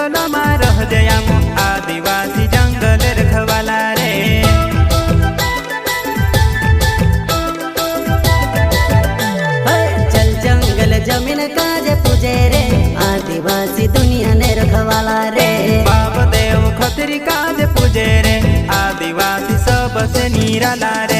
जंगल में रह जयाम आदिवासी जंगल रखवाला रे। चल जंगल जमीन काजे पूजे रे आदिवासी दुनिया ने रखवाला रे। बाप देव खतरी काज पूजे रे आदिवासी सबसे निराला रे।